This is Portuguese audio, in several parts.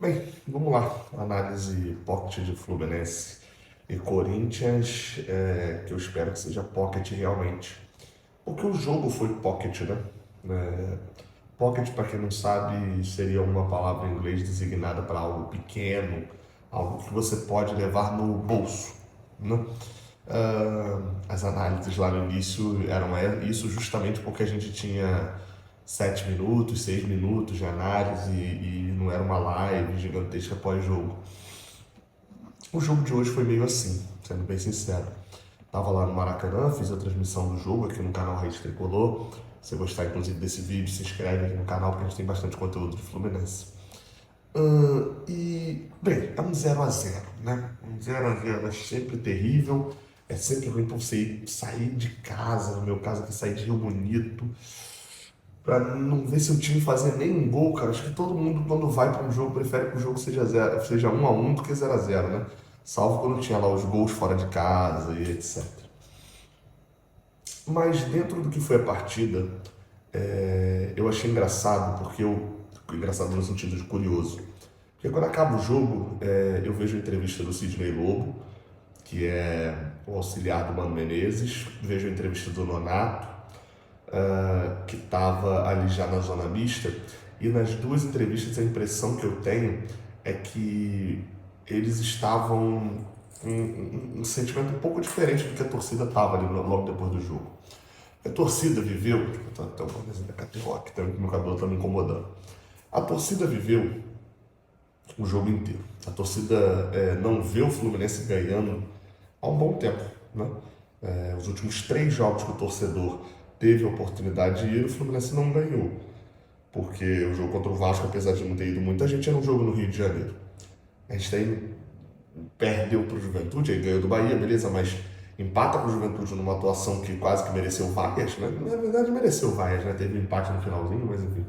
Bem, vamos lá. Análise pocket de Fluminense e Corinthians, que eu espero que seja pocket realmente. Porque o jogo foi pocket, né? É, pocket, para quem não sabe, seria uma palavra em inglês designada para algo pequeno, algo que você pode levar no bolso, né? As análises lá no início eram isso justamente porque a gente tinha 7 minutos, 6 minutos de análise e não era uma live gigantesca pós-jogo. O jogo de hoje foi meio assim, sendo bem sincero. Tava lá no Maracanã, fiz a transmissão do jogo aqui no canal Raiz Tricolor. Se você gostar, inclusive, desse vídeo, se inscreve aqui no canal, porque a gente tem bastante conteúdo de Fluminense. Bem, é um 0 a 0, né? Um 0 a 0 é sempre terrível, é sempre ruim pra você sair de casa, no meu caso aqui, sair de Rio Bonito, pra não ver seu time fazer nem um gol, cara. Acho que todo mundo, quando vai pra um jogo, prefere que o jogo seja, seja 1 a 1 do que 0 a 0, né? Salvo quando tinha lá os gols fora de casa e etc. Mas dentro do que foi a partida, eu achei engraçado, porque eu. Engraçado no sentido de curioso. Porque quando acaba o jogo, eu vejo a entrevista do Sidney Lobo, que é o auxiliar do Mano Menezes, vejo a entrevista do Nonato, que estava ali já na zona mista, e nas duas entrevistas a impressão que eu tenho é que eles estavam com um sentimento um pouco diferente do que a torcida estava ali logo depois do jogo. A torcida viveu, até uma coisa da Cat Rock, que meu cabelo está me incomodando. A torcida viveu o jogo inteiro. A torcida não vê o Fluminense ganhando há um bom tempo, né? Os últimos 3 jogos que o torcedor teve a oportunidade de ir, o Fluminense não ganhou. Porque o jogo contra o Vasco, apesar de não ter ido muita gente, era um jogo no Rio de Janeiro. A gente tem, perdeu para o Juventude, aí ganhou do Bahia, beleza, mas empata com o Juventude numa atuação que quase que mereceu vaias, né? Na verdade mereceu vaias, né? Teve um empate no finalzinho, mas enfim.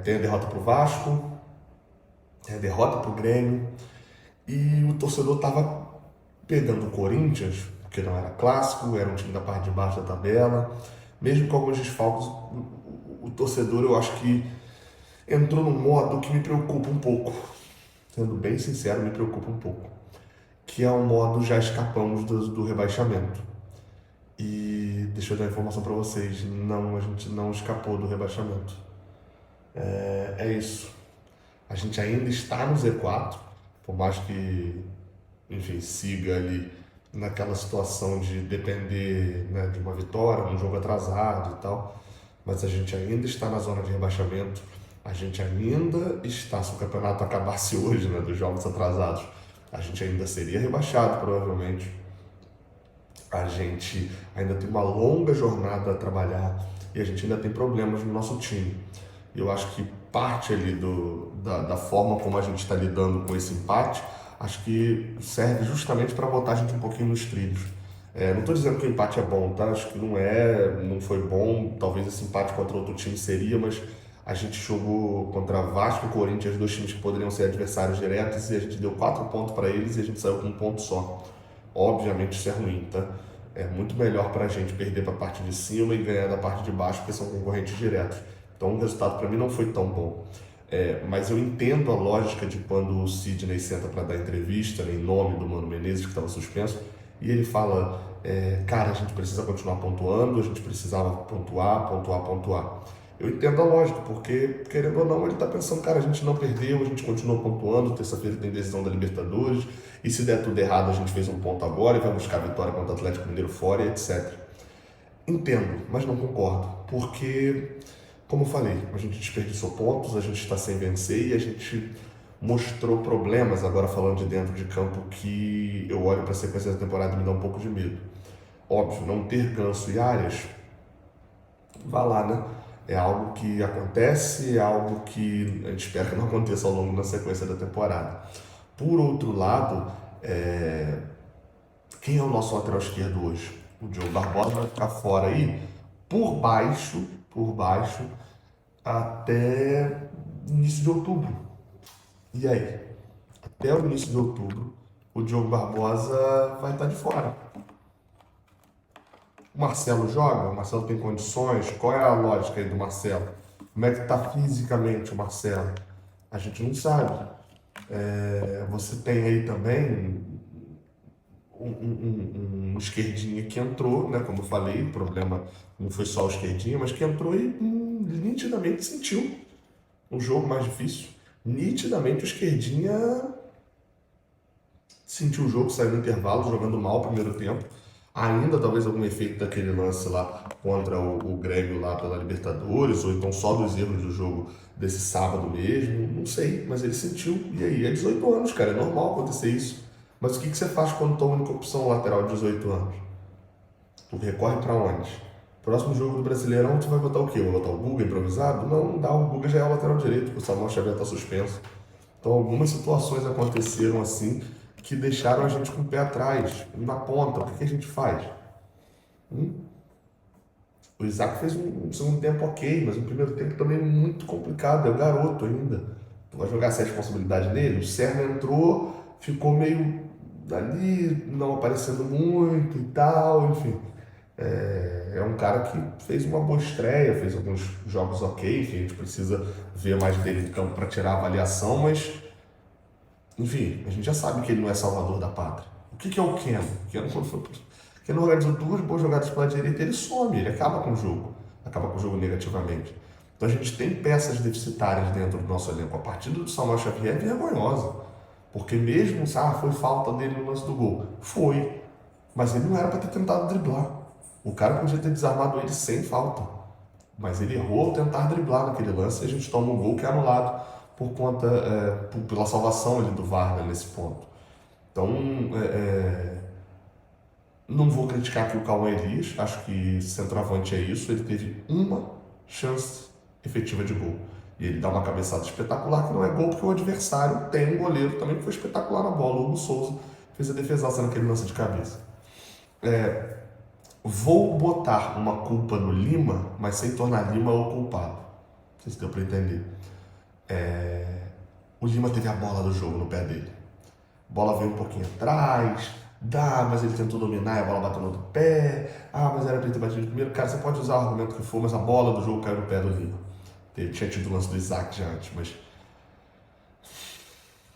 Tem a derrota para o Vasco, tem a derrota para o Grêmio, e o torcedor estava pegando o Corinthians, porque não era clássico, era um time da parte de baixo da tabela. Mesmo com alguns desfalques, o torcedor eu acho que entrou num modo que me preocupa um pouco. Sendo bem sincero, me preocupa um pouco. Que é um modo já escapamos do rebaixamento. E deixa eu dar uma informação para vocês, não, a gente não escapou do rebaixamento. É isso. A gente ainda está no Z4, por mais que, enfim, siga ali naquela situação de depender, né, de uma vitória, um jogo atrasado e tal, mas a gente ainda está na zona de rebaixamento, a gente ainda está, se o campeonato acabasse hoje, né, dos jogos atrasados, a gente ainda seria rebaixado, provavelmente. A gente ainda tem uma longa jornada a trabalhar e a gente ainda tem problemas no nosso time. E eu acho que parte ali da forma como a gente está lidando com esse empate, acho que serve justamente para botar a gente um pouquinho nos trilhos. Não estou dizendo que o empate é bom, tá? Acho que não foi bom. Talvez esse empate contra outro time seria, mas a gente jogou contra Vasco e Corinthians, dois times que poderiam ser adversários diretos, e a gente deu 4 pontos para eles e a gente saiu com um ponto só. Obviamente isso é ruim, tá? É muito melhor para a gente perder para a parte de cima e ganhar da parte de baixo, porque são concorrentes diretos. Então o resultado para mim não foi tão bom. Mas eu entendo a lógica de quando o Sidney senta para dar entrevista, né, em nome do Mano Menezes, que estava suspenso, e ele fala: cara, a gente precisa continuar pontuando, a gente precisava pontuar, pontuar, pontuar. Eu entendo a lógica, porque, querendo ou não, ele está pensando: cara, a gente não perdeu, a gente continua pontuando, terça-feira tem decisão da Libertadores, e se der tudo errado, a gente fez um ponto agora e vai buscar a vitória contra o Atlético Mineiro fora e etc. Entendo, mas não concordo, porque, como eu falei, a gente desperdiçou pontos, a gente está sem vencer e a gente mostrou problemas, agora falando de dentro de campo, que eu olho para a sequência da temporada e me dá um pouco de medo. Óbvio, não ter Ganso e Arias, vá lá, né? É algo que acontece, é algo que a gente espera que não aconteça ao longo da sequência da temporada. Por outro lado, quem é o nosso lateral esquerdo hoje? O Diogo Barbosa vai ficar fora aí por baixo, até início de outubro. E aí? Até o início de outubro, o Diogo Barbosa vai estar de fora. O Marcelo joga? O Marcelo tem condições? Qual é a lógica aí do Marcelo? Como é que está fisicamente o Marcelo? A gente não sabe. Você tem aí também um esquerdinha que entrou, né? Como eu falei, o problema não foi só o esquerdinha, mas que entrou e nitidamente sentiu um jogo mais difícil. Nitidamente o esquerdinha sentiu o jogo, saiu no intervalo, jogando mal o primeiro tempo. Ainda talvez algum efeito daquele lance lá contra o Grêmio lá pela Libertadores, ou então só dos erros do jogo desse sábado mesmo, não sei, mas ele sentiu. E aí, é 18 anos, cara, é normal acontecer isso. Mas o que você faz quando tua única opção lateral de 18 anos? Tu recorre pra onde? Próximo jogo do Brasileirão, tu vai botar o quê? Vai botar o Guga improvisado? Não, não dá, o Guga já é o lateral direito, porque o Samuel Xavier tá suspenso. Então, algumas situações aconteceram assim que deixaram a gente com o pé atrás, na ponta. O que a gente faz? O Isaac fez um segundo tempo ok, mas um primeiro tempo também muito complicado. É o garoto ainda. Tu vai jogar essa responsabilidade nele? O Serna entrou, ficou meio ali, não aparecendo muito e tal, enfim. É um cara que fez uma boa estreia, fez alguns jogos ok, enfim, a gente precisa ver mais dele de campo para tirar a avaliação, mas enfim, a gente já sabe que ele não é salvador da pátria. O que é o Keno? Keno organizou duas boas jogadas pela direita, ele some, ele acaba com o jogo negativamente. Então a gente tem peças deficitárias dentro do nosso elenco. A partida do Samuel Xavier é vergonhosa, porque mesmo, foi falta dele no lance do gol. Foi, mas ele não era para ter tentado driblar. O cara podia ter desarmado ele sem falta. Mas ele errou ao tentar driblar naquele lance e a gente toma um gol que é anulado por conta, pela salvação ali do VAR, né, nesse ponto. Então, não vou criticar aqui o Cauã Elias, acho que centroavante é isso, ele teve uma chance efetiva de gol. E ele dá uma cabeçada espetacular, que não é gol, porque o adversário tem um goleiro também que foi espetacular na bola, o Hugo Souza, fez a defesaça naquele lance de cabeça. Vou botar uma culpa no Lima, mas sem tornar Lima o culpado. Não sei se deu para entender. O Lima teve a bola do jogo no pé dele. A bola veio um pouquinho atrás, mas ele tentou dominar e a bola bateu no outro pé. Mas era para ele ter batido primeiro. Cara, você pode usar o argumento que for, mas a bola do jogo caiu no pé do Lima. Ele tinha tido o lance do Isaac já antes, mas...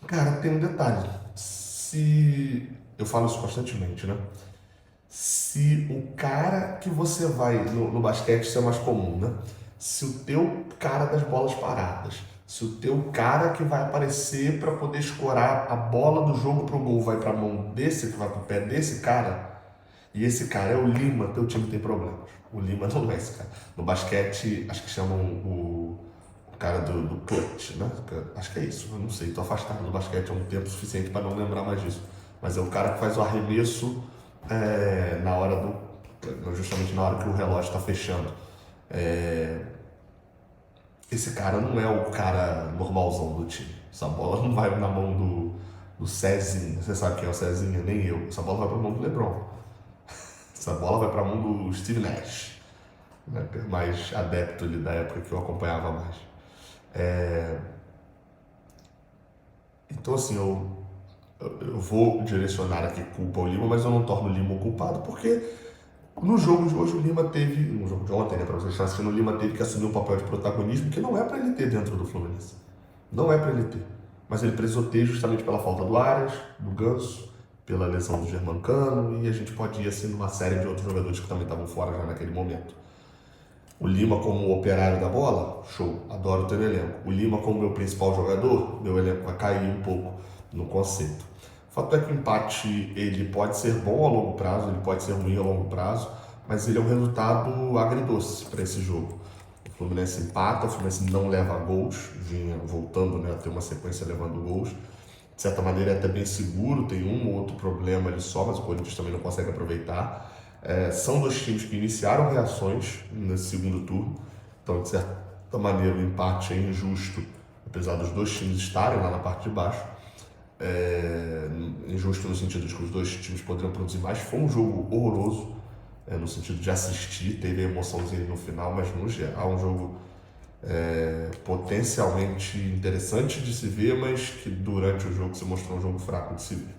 Cara, tem um detalhe. Eu falo isso constantemente, né? Se o cara que você vai no basquete, isso é mais comum, né? Se o teu cara das bolas paradas, se o teu cara que vai aparecer para poder escorar a bola do jogo pro gol vai para a mão desse, que vai pro pé desse cara, e esse cara é o Lima, teu time tem problemas. O Lima não é esse cara. No basquete, acho que chamam o cara do clutch, né? Acho que é isso, eu não sei, tô afastado do basquete há um tempo suficiente para não lembrar mais disso. Mas é o cara que faz o arremesso na hora justamente na hora que o relógio está fechando. Esse cara não é o cara normalzão do time. Essa bola não vai na mão do Cezinha. Você sabe quem é o Cezinha? Nem eu. Essa bola vai para a mão do LeBron. Essa bola vai para a mão do Steve Nash, né? Mais adepto ali da época que eu acompanhava mais. Então, assim, eu vou direcionar aqui culpa ao Lima, mas eu não torno o Lima o culpado, porque no jogo de hoje o Lima teve, no jogo de ontem, né, para vocês estarem assistindo, o Lima teve que assumir um papel de protagonismo que não é para ele ter dentro do Fluminense. Não é para ele ter. Mas ele precisou ter justamente pela falta do Arias, do Ganso, pela lesão do Germancano, e a gente pode ir assim numa série de outros jogadores que também estavam fora já naquele momento. O Lima como operário da bola, show, adoro ter elenco. O Lima como meu principal jogador, meu elenco vai cair um pouco no conceito. O fato é que o empate ele pode ser bom a longo prazo, ele pode ser ruim a longo prazo, mas ele é um resultado agridoce para esse jogo. O Fluminense empata, o Fluminense não leva gols, vinha voltando, né, a ter uma sequência levando gols. De certa maneira é até bem seguro, tem um ou outro problema ali só, mas o Corinthians também não consegue aproveitar. São dois times que iniciaram reações nesse segundo turno, então de certa maneira o empate é injusto, apesar dos dois times estarem lá na parte de baixo. Injusto no sentido de que os dois times poderiam produzir mais. Foi um jogo horroroso, no sentido de assistir, teve a emoçãozinha no final, mas no geral um jogo potencialmente interessante de se ver, mas que durante o jogo se mostrou um jogo fraco de se ver.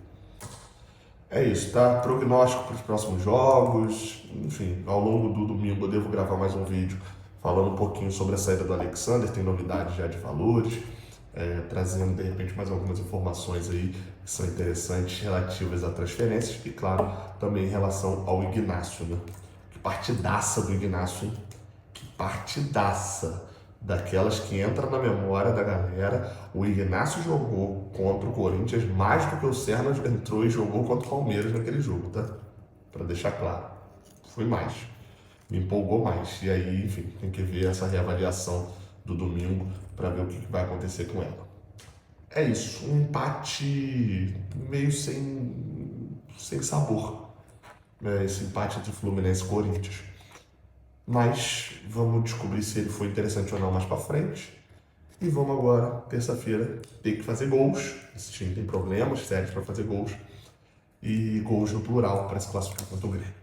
É isso, tá? Prognóstico para os próximos jogos. Enfim, ao longo do domingo eu devo gravar mais um vídeo falando um pouquinho sobre a saída do Alexander, tem novidades já de valores. trazendo de repente mais algumas informações aí que são interessantes relativas a transferências e, claro, também em relação ao Ignacio, né? Que partidaça do Ignacio, hein? Que partidaça! Daquelas que entra na memória da galera. O Ignacio jogou contra o Corinthians mais do que o Serna entrou e jogou contra o Palmeiras naquele jogo, tá? Para deixar claro. Foi mais. Me empolgou mais. E aí, enfim, tem que ver essa reavaliação do domingo para ver o que vai acontecer com ela. É isso, um empate meio sem sabor, né? Esse empate entre Fluminense e Corinthians. Mas vamos descobrir se ele foi interessante ou não mais para frente. E vamos agora, terça-feira, ter que fazer gols. Esse time tem problemas sérios para fazer gols. E gols no plural para se classificar contra o Grêmio.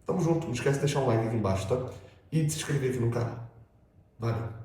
Tamo junto, não esquece de deixar um like aqui embaixo, tá? E de se inscrever aqui no canal. Valeu!